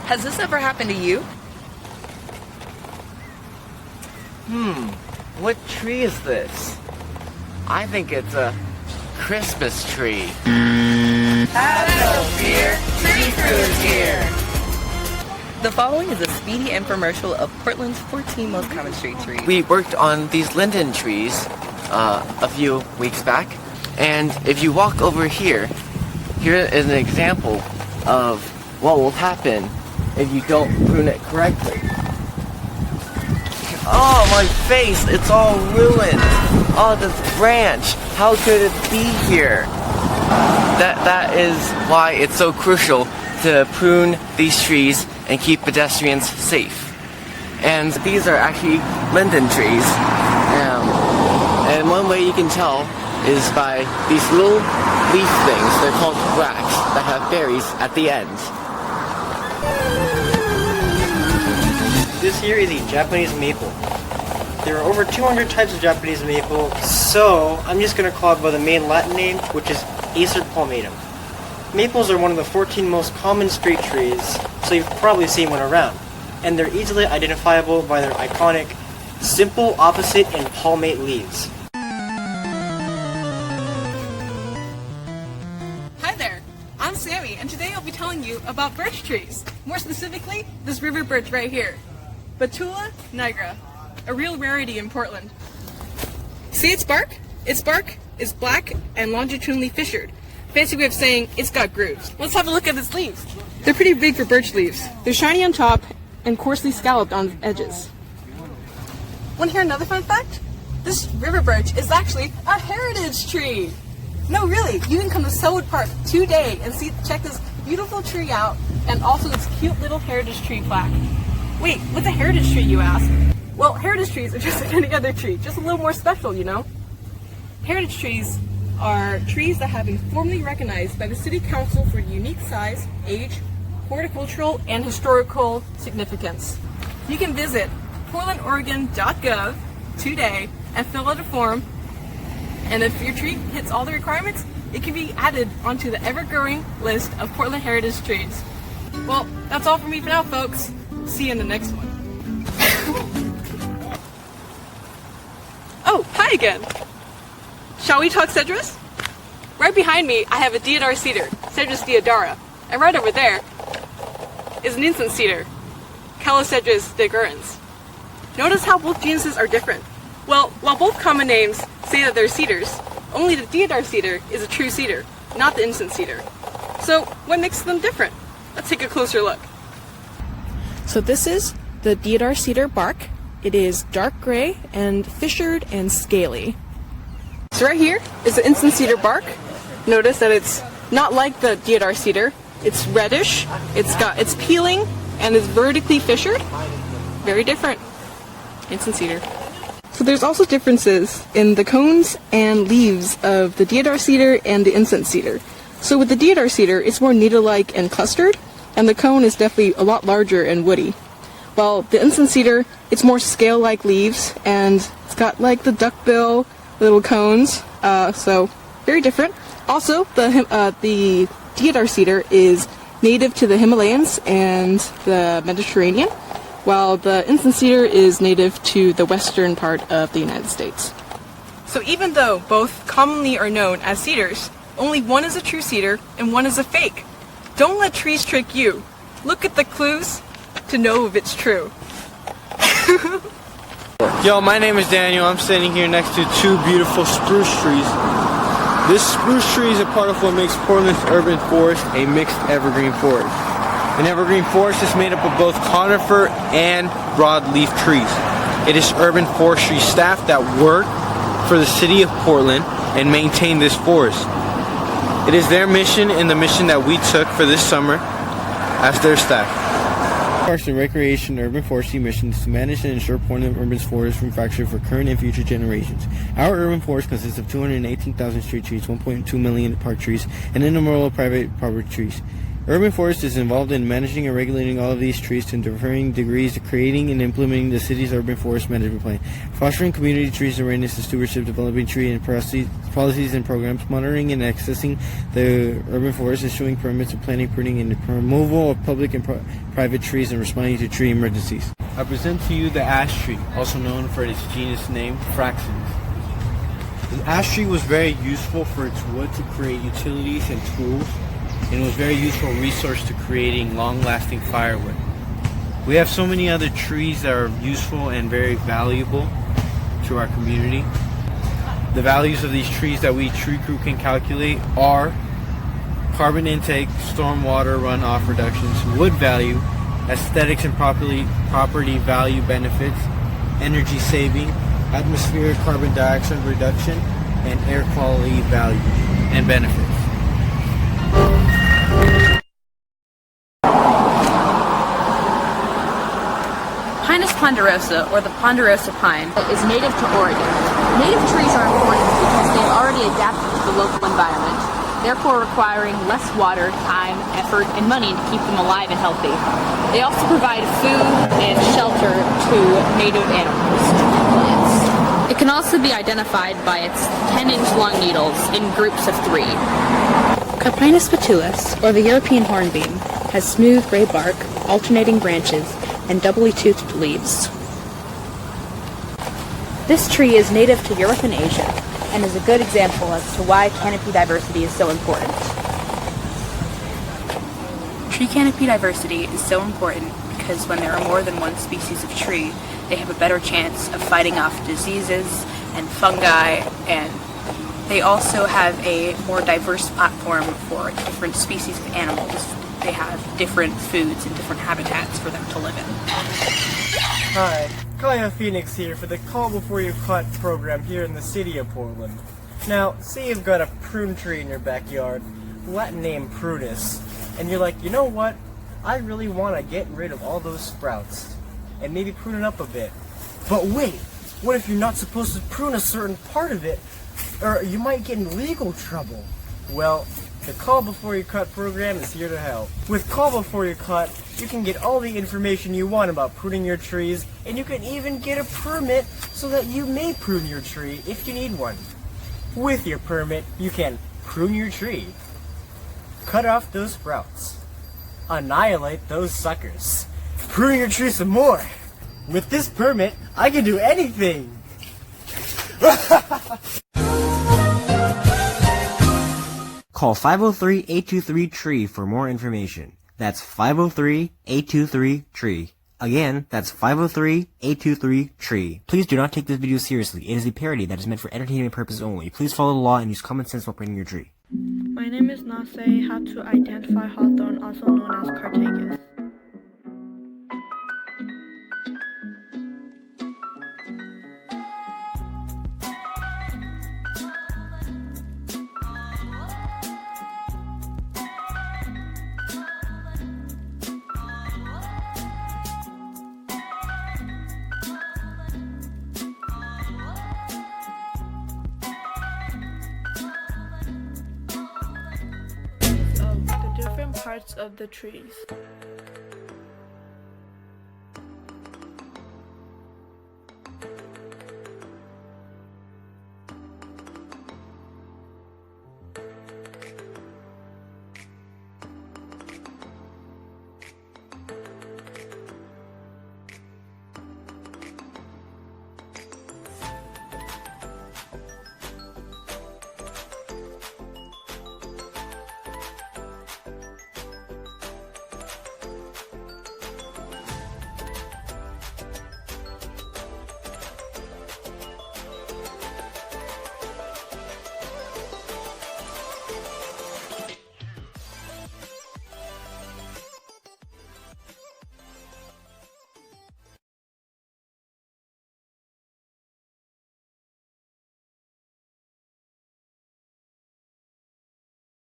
Has this ever happened to you? What tree is this? I think it's a Christmas tree. Have no fear, Tree Crew is here! The following is a speedy infomercial of Portland's 14 most common street trees. We worked on these linden trees a few weeks back, and if you walk over here, here is an example of what will happen if you don't prune it correctly. Oh, my face, it's all ruined. Oh, this branch, how could it be here? That is why it's so crucial to prune these trees and keep pedestrians safe. And these are actually linden trees. And one way you can tell is by these little leaf things. They're called bracts that have berries at the end. This here is a Japanese maple. There are over 200 types of Japanese maple, so I'm just going to call it by the main Latin name, which is Acer palmatum. Maples are one of the 14 most common street trees, so you've probably seen one around, and they're easily identifiable by their iconic simple, opposite, and palmate leaves. Hi there, I'm Sammy, and today I'll be telling you about birch trees. More specifically, this river birch right here, Betula nigra, a real rarity in Portland. See its bark? Its bark is black and longitudinally fissured. Fancy way of saying it's got grooves. Let's have a look at its leaves. They're pretty big for birch leaves. They're shiny on top and coarsely scalloped on the edges. Want to hear another fun fact? This river birch is actually a heritage tree. No, really, you can come to Selwood Park today and check this beautiful tree out, and also this cute little heritage tree plaque. Wait, what's a heritage tree, you ask? Well, heritage trees are just like any other tree, just a little more special, you know? Heritage trees are trees that have been formally recognized by the City Council for unique size, age, horticultural, and historical significance. You can visit portlandoregon.gov today and fill out a form, and if your tree hits all the requirements, it can be added onto the ever-growing list of Portland heritage trees. Well, that's all for me for now, folks. See you in the next one. Oh, hi again. Shall we talk cedrus? Right behind me, I have a deodar cedar, Cedrus deodara, and right over there is an incense cedar, Calocedrus degerens. Notice how both genuses are different. Well, while both common names say that they're cedars, only the deodar cedar is a true cedar, not the incense cedar. So, what makes them different? Let's take a closer look. So this is the deodar cedar bark. It is dark gray and fissured and scaly. So right here is the incense cedar bark. Notice that it's not like the deodar cedar. It's reddish, it's peeling, and is vertically fissured. Very different. Incense cedar. So there's also differences in the cones and leaves of the deodar cedar and the incense cedar. So with the deodar cedar, it's more needle-like and clustered, and the cone is definitely a lot larger and woody. While the incense cedar, it's more scale-like leaves, and it's got like the duckbill little cones, so very different. Also, the deodar cedar is native to the Himalayas and the Mediterranean, while the incense cedar is native to the western part of the United States. So even though both commonly are known as cedars, only one is a true cedar and one is a fake. Don't let trees trick you. Look at the clues to know if it's true. Yo, my name is Daniel. I'm standing here next to two beautiful spruce trees. This spruce tree is a part of what makes Portland's urban forest a mixed evergreen forest. An evergreen forest is made up of both conifer and broadleaf trees. It is urban forestry staff that work for the city of Portland and maintain this forest. It is their mission and the mission that we took for this summer as their staff. Parks and Recreation Urban Forestry mission is to manage and ensure Portland urban forests from fracture for current and future generations. Our urban forest consists of 218,000 street trees, 1.2 million park trees, and innumerable private property trees. Urban Forest is involved in managing and regulating all of these trees to differing degrees, creating and implementing the city's urban forest management plan, fostering community trees awareness and stewardship, developing tree and policies and programs, monitoring and accessing the urban forest, issuing permits of planting, pruning, and removal of public and private trees, and responding to tree emergencies. I present to you the ash tree, also known for its genus name, Fraxinus. The ash tree was very useful for its wood to create utilities and tools, and was a very useful resource to creating long-lasting firewood. We have so many other trees that are useful and very valuable to our community. The values of these trees that we tree crew can calculate are carbon intake, stormwater runoff reductions, wood value, aesthetics and property value benefits, energy saving, atmospheric carbon dioxide reduction, and air quality value and benefits. Pinus ponderosa, or the ponderosa pine, is native to Oregon. Native trees are important because they have already adapted to the local environment, therefore requiring less water, time, effort, and money to keep them alive and healthy. They also provide food and shelter to native animals and plants. It can also be identified by its 10-inch long needles in groups of 3. Coprinus patulus, or the European hornbeam, has smooth gray bark, alternating branches, and doubly toothed leaves. This tree is native to Europe and Asia, and is a good example as to why canopy diversity is so important. Tree canopy diversity is so important because when there are more than one species of tree, they have a better chance of fighting off diseases and fungi, and they also have a more diverse platform for different species of animals. They have different foods and different habitats for them to live in. Hi, Kaya Phoenix here for the Call Before You Cut program here in the city of Portland. Now, say you've got a prune tree in your backyard, Latin name Prunus, and you're like, you know what? I really want to get rid of all those sprouts and maybe prune it up a bit. But wait, what if you're not supposed to prune a certain part of it? Or you might get in legal trouble. Well, the Call Before You Cut program is here to help. With Call Before You Cut, you can get all the information you want about pruning your trees, and you can even get a permit so that you may prune your tree if you need one. With your permit, you can prune your tree, cut off those sprouts, annihilate those suckers, prune your tree some more. With this permit, I can do anything! Call 503-823-TREE for more information. That's 503-823-TREE. Again, that's 503-823-TREE. Please do not take this video seriously. It is a parody that is meant for entertainment purposes only. Please follow the law and use common sense while pruning your tree. My name is Nase. How to identify hawthorn, also known as Cartagus. Of the different parts of the trees.